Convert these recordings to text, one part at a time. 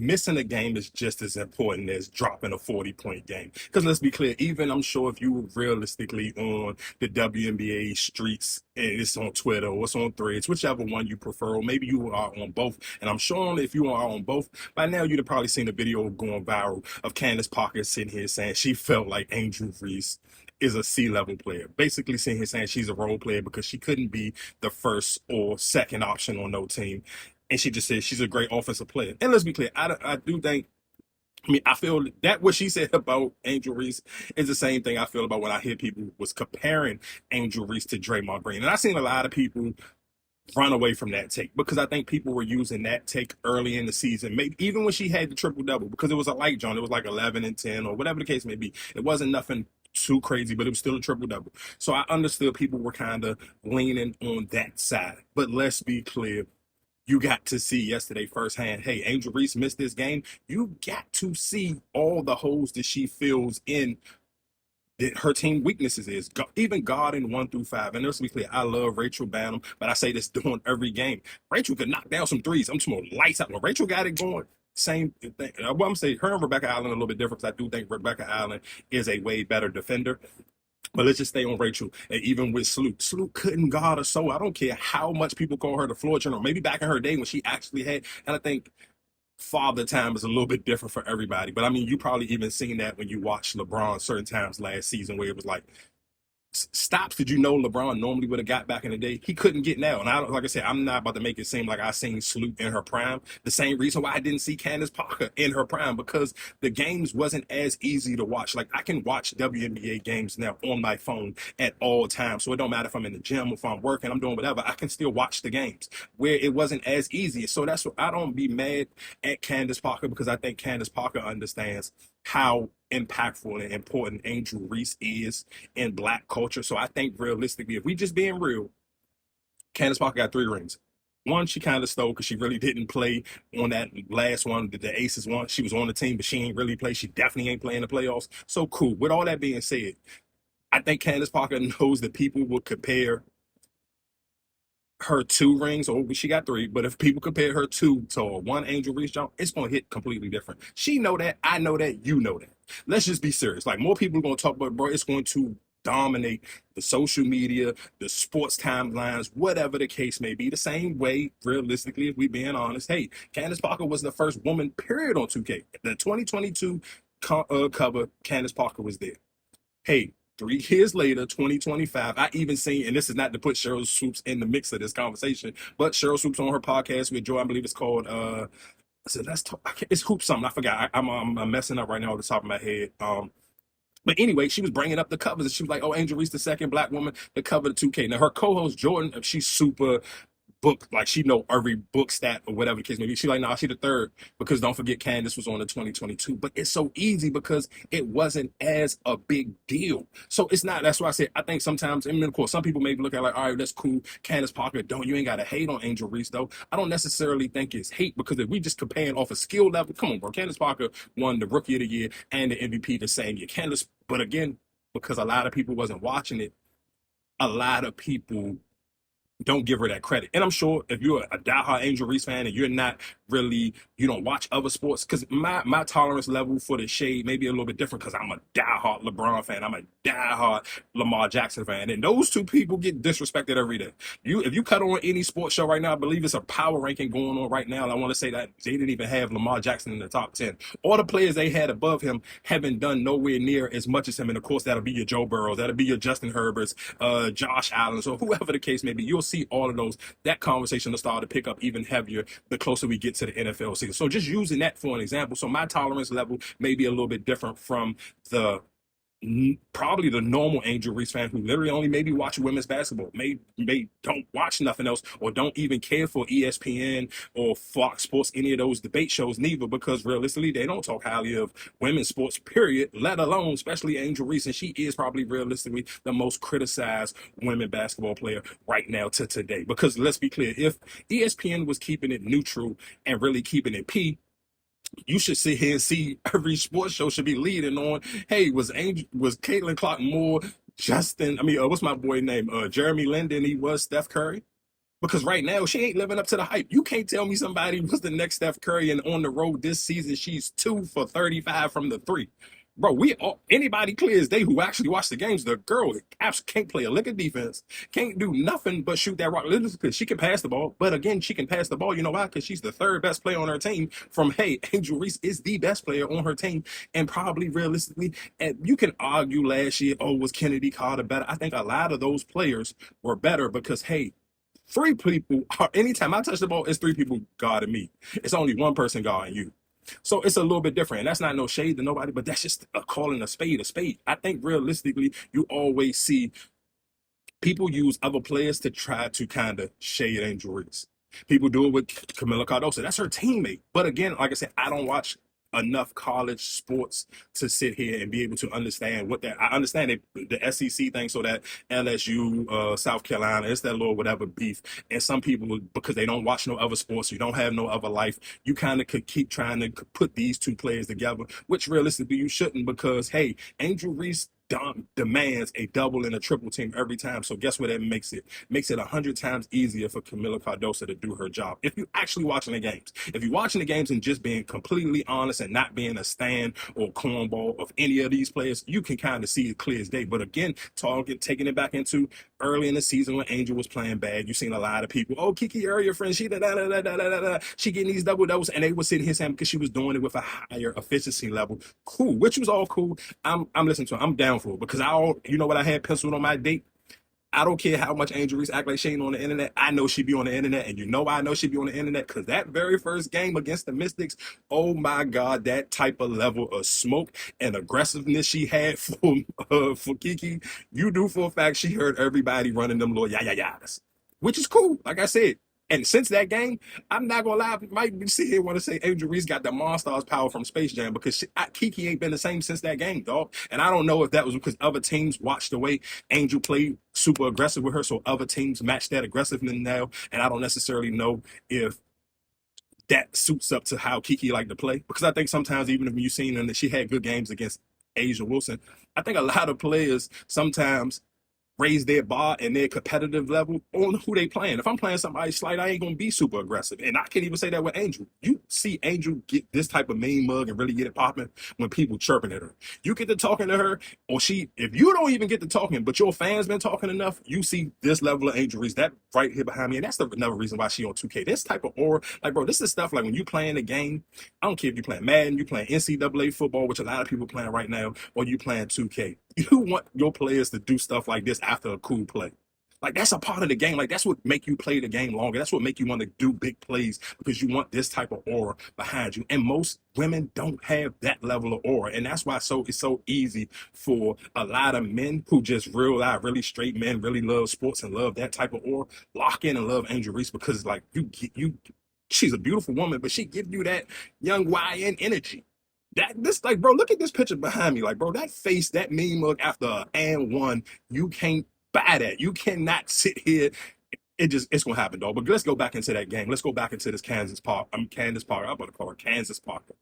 missing a game is just as important as dropping a 40-point game. Because let's be clear, even I'm sure if you were realistically on the WNBA streets, and it's on Twitter or it's on Threads, whichever one you prefer, or maybe you are on both. And I'm sure if you are on both, by now you'd have probably seen a video going viral of Candace Parker sitting here saying she felt like Angel Reese is a C-level player. Basically sitting here saying she's a role player because she couldn't be the first or second option on no team. And she just said she's a great offensive player. And let's be clear, I do think, I mean, I feel that what she said about Angel Reese is the same thing I feel about when I hear people was comparing Angel Reese to Draymond Green. And I've seen a lot of people run away from that take because I think people were using that take early in the season, maybe even when she had the triple double, because it was a light John. It was like 11 and 10 or whatever the case may be. It wasn't nothing too crazy, but it was still a triple double. So I understood people were kind of leaning on that side. But let's be clear, you got to see yesterday firsthand, hey, Angel Reese missed this game. You got to see all the holes that she fills in that her team weaknesses is, even guarding 1 through 5. And let's be clear, I love Rachel Banham, but I say this during every game. Rachel could knock down some threes. I'm talking lights out. When Rachel got it going, same thing. Well, I'm saying her and Rebecca Allen a little bit different because I do think Rebecca Allen is a way better defender. But let's just stay on Rachel. And even with Sloot couldn't guard her. So I don't care how much people call her the floor general. Maybe back in her day when she actually had, and I think father time is a little bit different for everybody. But I mean, you probably even seen that when you watch LeBron certain times last season where it was like, stops did you know LeBron normally would have got back in the day? He couldn't get now. And like I said, I'm not about to make it seem like I seen Sloot in her prime. The same reason why I didn't see Candace Parker in her prime, because the games wasn't as easy to watch. Like I can watch WNBA games now on my phone at all times. So it don't matter if I'm in the gym, if I'm working, I'm doing whatever, I can still watch the games where it wasn't as easy. So that's what I don't be mad at Candace Parker, because I think Candace Parker understands how impactful and important Angel Reese is in Black culture. So I think realistically, if we just being real, Candace Parker got 3 rings. One, she kind of stole because she really didn't play on that last one, the Aces one. She was on the team, but she ain't really play. She definitely ain't playing the playoffs. So cool. With all that being said, I think Candace Parker knows that people will compare her 2 rings, or she got 3, but if people compare her 2 to a 1 Angel Reese jump, it's going to hit completely different. She know that, I know that, you know that. Let's just be serious. Like, more people are going to talk about, bro, it's going to dominate the social media, the sports timelines, whatever the case may be. The same way, realistically, if we being honest, hey, Candace Parker was the first woman, period, on 2K. The 2022 cover, Candace Parker was there. Hey, 3 years later, 2025, I even seen, and this is not to put Cheryl Swoops in the mix of this conversation, but Cheryl Swoops on her podcast with Joe, I believe it's called, I said, let's talk, it's Hoop something, I forgot, I'm messing up right now off the top of my head. But anyway, she was bringing up the covers, and she was like, oh, Angel Reese, the second Black woman to cover the 2K. Now, her co-host, Jordan, she's super book, like she know every book stat or whatever the case may be. She like, nah, she the third, because don't forget Candace was on the 2022. But it's so easy because it wasn't as a big deal. So it's not, that's why I said, I think sometimes, and of course, some people maybe look at it like, all right, that's cool. Candace Parker, you ain't got to hate on Angel Reese though. I don't necessarily think it's hate, because if we just comparing off a skill level, come on, bro. Candace Parker won the Rookie of the Year and the MVP the same year. Candace, but again, because a lot of people wasn't watching it, a lot of people don't give her that credit. And I'm sure if you're a diehard Angel Reese fan and you're not really, you don't watch other sports, because my tolerance level for the shade may be a little bit different, because I'm a diehard LeBron fan, I'm a diehard Lamar Jackson fan, and those two people get disrespected every day. If you cut on any sports show right now, I believe it's a power ranking going on right now, and I want to say that they didn't even have Lamar Jackson in the top 10. All the players they had above him haven't done nowhere near as much as him, and of course that'll be your Joe Burrows, that'll be your Justin Herberts, Josh Allen, or whoever the case may be. You'll see all of those. That conversation will start to pick up even heavier the closer we get to the NFL season. So just using that for an example. So my tolerance level may be a little bit different from the probably the normal Angel Reese fan who literally only maybe watch women's basketball, may don't watch nothing else, or don't even care for ESPN or Fox Sports, any of those debate shows, neither, because realistically they don't talk highly of women's sports, period, let alone especially Angel Reese, and she is probably realistically the most criticized women basketball player right now to today. Because let's be clear, if ESPN was keeping it neutral and really keeping it you should sit here and see every sports show should be leading on, hey, was Caitlin Clark more Justin, what's my boy name? Jeremy Lin than he was Steph Curry? Because right now she ain't living up to the hype. You can't tell me somebody was the next Steph Curry and on the road this season she's 2 for 35 from the three. Bro, we all, anybody clear as day who actually watched the games, the girl can't play a lick of defense, can't do nothing but shoot that rock. Literally, she can pass the ball, but again, she can pass the ball. You know why? Because she's the third best player on her team. From hey, Angel Reese is the best player on her team, and probably realistically, and you can argue last year, oh, was Kennedy Carter better? I think a lot of those players were better because hey, three people are anytime I touch the ball, it's three people guarding me. It's only one person guarding you. So it's a little bit different. And that's not no shade to nobody, but that's just a calling a spade a spade. I think realistically, you always see people use other players to try to kind of shade Angel Reese. People do it with Camila Cardoso. That's her teammate. But again, like I said, I don't watch enough college sports to sit here and be able to understand what that. I understand it, the SEC thing, so that LSU, South Carolina, it's that little whatever beef. And some people, because they don't watch no other sports, you don't have no other life, you kind of could keep trying to put these two players together, which realistically you shouldn't, because hey, Angel Reese demands a double and a triple team every time. So guess what that makes it? Makes it 100 times easier for Camila Cardoso to do her job. If you're actually watching the games, if you're watching the games and just being completely honest and not being a stan or cornball of any of these players, you can kind of see it clear as day. But again, taking it back into early in the season when Angel was playing bad, you've seen a lot of people, oh, Kiki Area friend, she she getting these double doubles, and they were sitting here saying because she was doing it with a higher efficiency level. Cool, which was all cool. I'm listening to it. I'm down for it because you know what I had penciled on my date. I don't care how much Angel Reese act like she ain't on the internet. I know she be on the internet, and you know why I know she be on the internet? Because that very first game against the Mystics, oh my God, that type of level of smoke and aggressiveness she had for Kiki, you do for a fact she heard everybody running them little yas, which is cool. Like I said. And since that game, I'm not gonna lie, I might be sitting here want to say Angel Reese got the Monstars power from Space Jam because Kiki ain't been the same since that game, dog. And I don't know if that was because other teams watched the way Angel played super aggressive with her, so other teams match that aggressiveness now. And I don't necessarily know if that suits up to how Kiki liked to play because I think sometimes even if you've seen her that she had good games against Asia Wilson, I think a lot of players sometimes raise their bar and their competitive level on who they playing. If I'm playing somebody slight, I ain't gonna be super aggressive. And I can't even say that with Angel. You see Angel get this type of mean mug and really get it popping when people chirping at her. You get to talking to her, or if you don't even get to talking, but your fans been talking enough, you see this level of Angel Reese, that right here behind me. And that's another reason why she on 2K. This type of aura, like bro, this is stuff like when you playing a game, I don't care if you playing Madden, you playing NCAA football, which a lot of people playing right now, or you playing 2K. You want your players to do stuff like this after a cool play. Like that's a part of the game. Like that's what make you play the game longer. That's what make you want to do big plays because you want this type of aura behind you. And most women don't have that level of aura, and that's why it's so easy for a lot of men who just really straight men, really love sports and love that type of aura, lock in and love Angel Reese because like she's a beautiful woman, but she gives you that young YN energy. This like bro, look at this picture behind me. Like, bro, that face, that mean mug after and one, you can't buy that. You cannot sit here. It's gonna happen, though. But let's go back into that game. Let's go back into this Kansas Park. Candace Parker. I'm gonna call her Kansas Parker.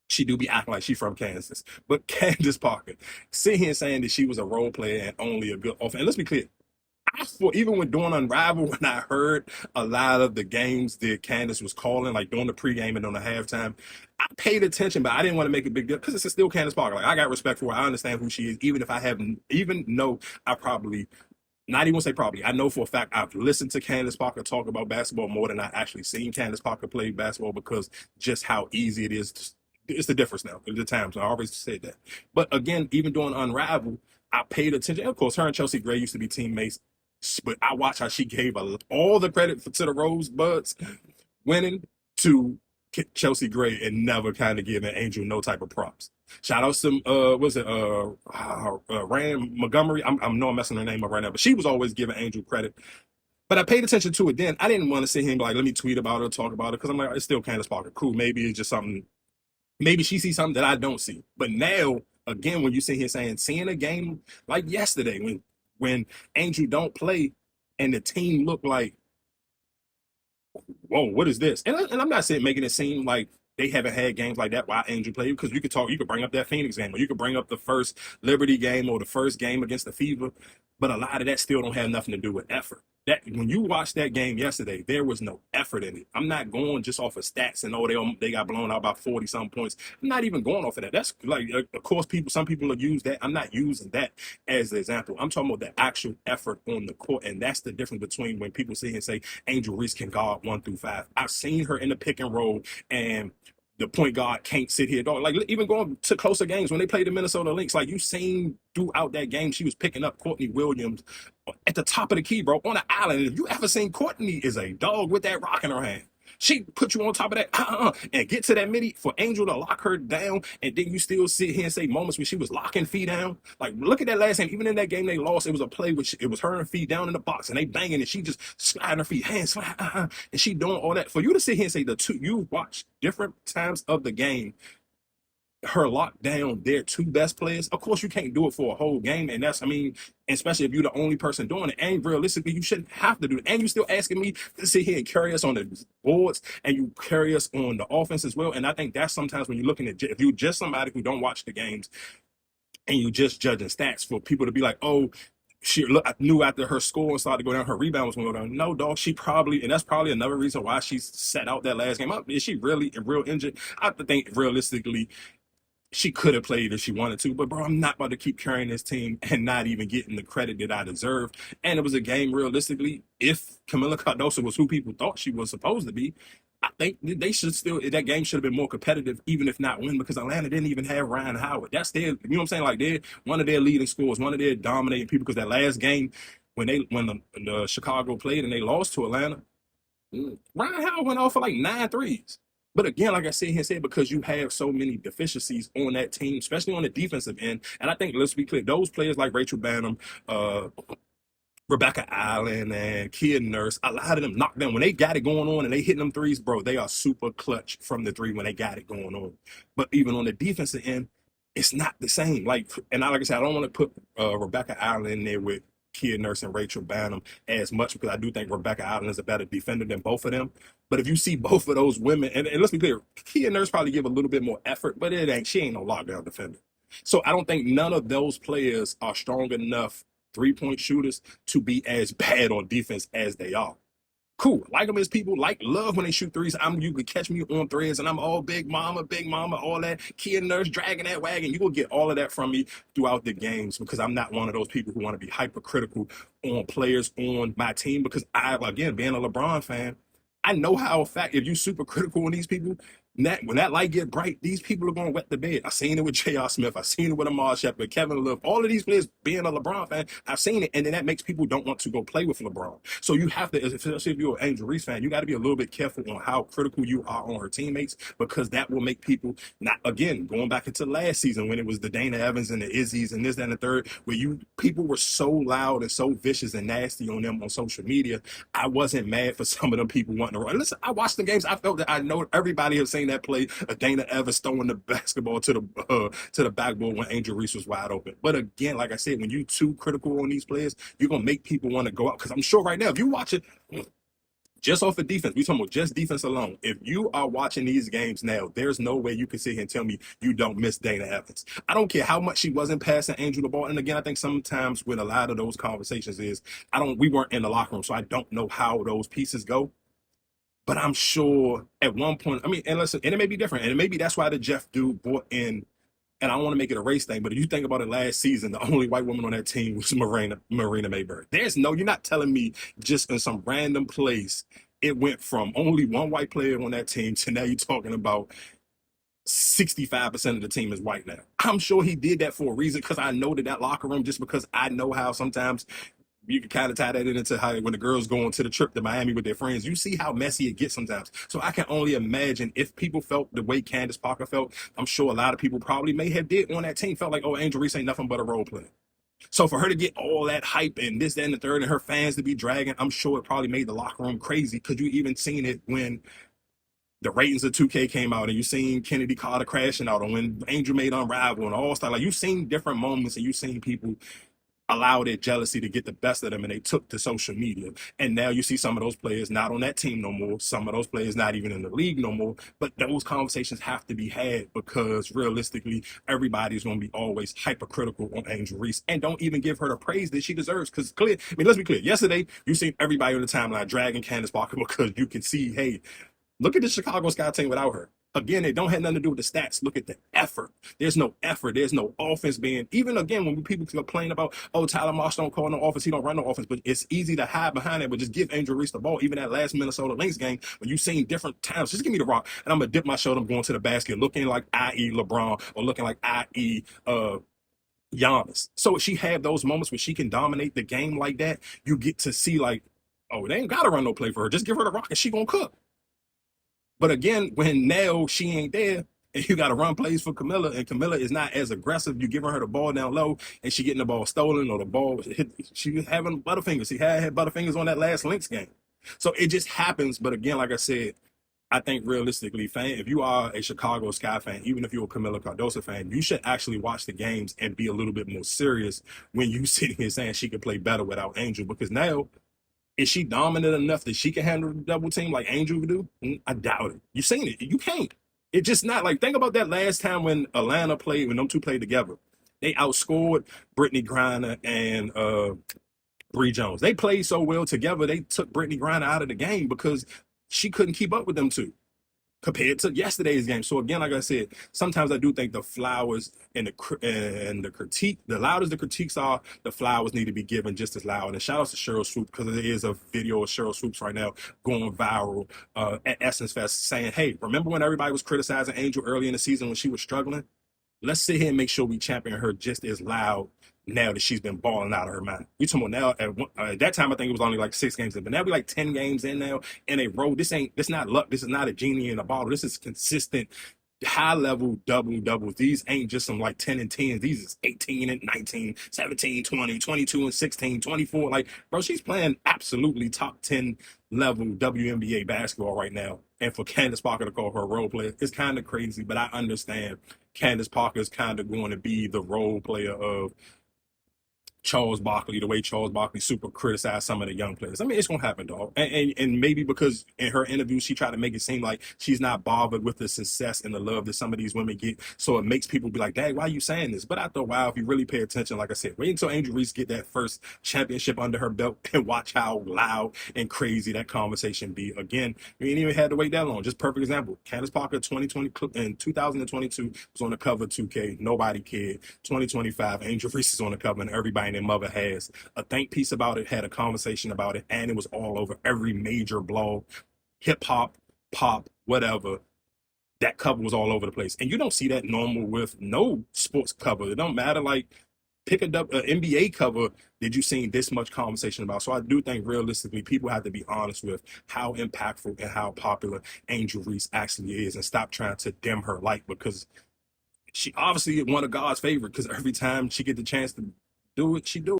She do be acting like she from Kansas. But Candace Parker, sitting here saying that she was a role player and only a good offense. And let's be clear, even when doing Unravel, when I heard a lot of the games that Candace was calling, like during the pregame and on the halftime, I paid attention, but I didn't want to make a big deal because it's still Candace Parker. Like I got respect for her. I understand who she is, even if I haven't, even know I probably, not even say probably, I know for a fact I've listened to Candace Parker talk about basketball more than I actually seen Candace Parker play basketball because just how easy it is. It's the difference now. The times I always said that. But again, even doing Unravel, I paid attention. Of course, her and Chelsea Gray used to be teammates, but I watched how she gave all the credit to the Rosebuds winning to Chelsea Gray and never kind of giving Angel no type of props. Shout out some was it Rand Montgomery? I know I'm messing her name up right now, but she was always giving Angel credit. But I paid attention to it then. I didn't want to sit here and be like, let me tweet about it, talk about it, because I'm like, it's still Candace Parker. Cool. Maybe it's just something, maybe she sees something that I don't see. But now, again, when you sit here seeing a game like yesterday, when Angel don't play and the team look like, whoa, what is this? And I'm not saying making it seem like they haven't had games like that while Angel played, because you could bring up that Phoenix game, or you could bring up the first Liberty game or the first game against the Fever, but a lot of that still don't have nothing to do with effort. That when you watched that game yesterday, there was no effort in it. I'm not going just off of stats and they got blown out by 40 some points. I'm not even going off of that. That's like, of course, some people will use that. I'm not using that as the example. I'm talking about the actual effort on the court, and that's the difference between when people sit here and say Angel Reese can guard 1 through 5. I've seen her in the pick and roll, and the point guard can't sit here, dog. Like even going to closer games when they played the Minnesota Lynx, like you seen throughout that game, she was picking up Courtney Williams at the top of the key, bro, on the island. If you ever seen Courtney is a dog with that rock in her hand. She put you on top of that and get to that midi for Angel to lock her down, and then you still sit here and say moments when she was locking feet down. Like look at that last game. Even in that game they lost, it was a play which it was her and feet down in the box, and they banging, and she just sliding her feet, hands slide, and she doing all that. For you to sit here and say the two you watch different times of the game her lock down their two best players. Of course, you can't do it for a whole game, and that's, I mean, especially if you're the only person doing it. And realistically, you shouldn't have to do it. And you still asking me to sit here and carry us on the boards, and you carry us on the offense as well. And I think that's sometimes when you're looking at, if you're just somebody who don't watch the games and you just judging stats, for people to be like, oh, I knew after her score and started to go down, her rebound was going to go down. No, dog, she probably, and that's probably another reason why she sat out that last game. Is she really real injured? I think realistically she could have played if she wanted to, but bro, I'm not about to keep carrying this team and not even getting the credit that I deserve. And it was a game, realistically, if Camila Cardoso was who people thought she was supposed to be, I think they should still, that game should have been more competitive, even if not win, because Atlanta didn't even have Ryan Howard. That's their, you know what I'm saying? Like they're one of their leading scorers, one of their dominating people, because that last game when the Chicago played and they lost to Atlanta, Ryan Howard went off for like 9 threes. But again, like I said here, said because you have so many deficiencies on that team, especially on the defensive end. And I think, let's be clear, those players like Rachel Banham, Rebecca Allen, and Kia Nurse, a lot of them knock them. When they got it going on and they hitting them threes, bro, they are super clutch from the three when they got it going on. But even on the defensive end, it's not the same. Like I said, I don't want to put Rebecca Allen in there with Kia Nurse and Rachel Banham as much, because I do think Rebecca Allen is a better defender than both of them. But if you see both of those women, and let's be clear, Kia Nurse probably give a little bit more effort, but she ain't no lockdown defender. So I don't think none of those players are strong enough 3-point shooters to be as bad on defense as they are. Cool. Like them as people, love when they shoot threes. You can catch me on threads and I'm all big mama, all that. Kia Nurse dragging that wagon. You will get all of that from me throughout the games, because I'm not one of those people who want to be hypercritical on players on my team, because again, being a LeBron fan, I know how if you super critical on these people, when that light get bright, these people are going to wet the bed. I've seen it with J.R. Smith. I've seen it with Amar Shepard, Kevin Love, all of these players being a LeBron fan. I've seen it, and then that makes people don't want to go play with LeBron. So you have to, especially if you're an Angel Reese fan, you got to be a little bit careful on how critical you are on her teammates, because that will make people not, again, going back into last season when it was the Dana Evans and the Izzies and this, that, and the third, where people were so loud and so vicious and nasty on them on social media. I wasn't mad for some of them people wanting to run. Listen, I watched the games. I felt that I know everybody has seen that play of Dana Evans throwing the basketball to the backboard when Angel Reese was wide open. But again, like I said, when you too critical on these players, you're gonna make people want to go out. Because I'm sure right now, if you watch it just off of defense, we talking about just defense alone. If you are watching these games now, there's no way you can sit here and tell me you don't miss Dana Evans. I don't care how much she wasn't passing Angel the ball. And again, I think sometimes with a lot of those conversations we weren't in the locker room, so I don't know how those pieces go. But I'm sure at one point, I mean, and listen, and it may be different. And maybe that's why the Jeff dude brought in, and I don't want to make it a race thing, but if you think about it, last season, the only white woman on that team was Marina Mayberry. You're not telling me just in some random place, it went from only one white player on that team to now you're talking about 65% of the team is white now. I'm sure he did that for a reason, because I know that locker room, just because I know how sometimes you can kind of tie that into how when the girls go on to the trip to Miami with their friends, you see how messy it gets sometimes. So I can only imagine if people felt the way Candace Parker felt, I'm sure a lot of people probably may have did on that team, felt like, oh, Angel Reese ain't nothing but a role player. So for her to get all that hype and this, that, and the third, and her fans to be dragging, I'm sure it probably made the locker room crazy, because you even seen it when the ratings of 2K came out and you seen Kennedy Carter crashing out, or when Angel made Unravel and all stuff. Like, you seen different moments and you seen people allow their jealousy to get the best of them, and they took to social media. And now you see some of those players not on that team no more. Some of those players not even in the league no more. But those conversations have to be had, because realistically, everybody's going to be always hypercritical on Angel Reese, and don't even give her the praise that she deserves. Because clear, I mean, let's be clear. Yesterday, you seen everybody on the timeline dragging Candace Parker because you can see, hey, look at the Chicago Sky team without her. Again, it don't have nothing to do with the stats. Look at the effort. There's no effort. There's no offense being, even again, when people complain about, oh, Tyler Marsh don't call no offense, he don't run no offense, but it's easy to hide behind it, but just give Angel Reese the ball. Even that last Minnesota Lynx game, when you've seen different times, just give me the rock, and I'm going to dip my shoulder, I'm going to the basket, looking like i.e. LeBron, or looking like i.e. Giannis. So she had those moments where she can dominate the game like that. You get to see like, oh, they ain't got to run no play for her. Just give her the rock and she going to cook. But again, when now she ain't there, and you got to run plays for Camilla, and Camilla is not as aggressive, you giving her the ball down low, and she getting the ball stolen, or the ball hit, she was having Butterfingers. She had Butterfingers on that last Lynx game. So it just happens. But again, like I said, I think realistically, if you are a Chicago Sky fan, even if you're a Camilla Cardoso fan, you should actually watch the games and be a little bit more serious when you sitting here saying she could play better without Angel. Because now, is she dominant enough that she can handle the double team like Angel would do? I doubt it. You've seen it. You can't. It's just not like, think about that last time when Atlanta played, when them two played together. They outscored Brittany Griner and Bree Jones. They played so well together, they took Brittany Griner out of the game because she couldn't keep up with them two compared to yesterday's game. So again, like I said, sometimes I do think the flowers and the critique, the louder the critiques are, the flowers need to be given just as loud. And shout out to Cheryl Swoops, because there is a video of Cheryl Swoops right now going viral at Essence Fest saying, hey, remember when everybody was criticizing Angel early in the season when she was struggling? Let's sit here and make sure we champion her just as loud now that she's been balling out of her mind. You talking about now, at that time, I think it was only like 6 games in, but now we like 10 games in now in a row. This not luck. This is not a genie in a bottle. This is consistent, high level doubles. These ain't just some like 10 and 10s. These is 18 and 19, 17, 20, 22 and 16, 24. Like, bro, she's playing absolutely top 10 level WNBA basketball right now. And for Candace Parker to call her a role player, it's kind of crazy, but I understand Candace Parker is kind of going to be the role player of Charles Barkley, the way Charles Barkley super criticized some of the young players. I mean, it's gonna happen, dog. And maybe because in her interview she tried to make it seem like she's not bothered with the success and the love that some of these women get, so it makes people be like, "Dang, why are you saying this?" But after a while, if you really pay attention, like I said, wait until Angel Reese get that first championship under her belt and watch how loud and crazy that conversation be. Again, you ain't even had to wait that long. Just perfect example: Candace Parker, 2020 and 2022 was on the cover of 2K. Nobody cared. 2025, Angel Reese is on the cover, and everybody their mother has a think piece about it, had a conversation about it, and it was all over every major blog, hip hop, pop, whatever. That cover was all over the place, and you don't see that normal with no sports cover. It don't matter. Like, pick an NBA cover that you seen this much conversation about. So I do think realistically, people have to be honest with how impactful and how popular Angel Reese actually is, and stop trying to dim her light, because she obviously one of God's favorite, because every time she get the chance to do it, she do it.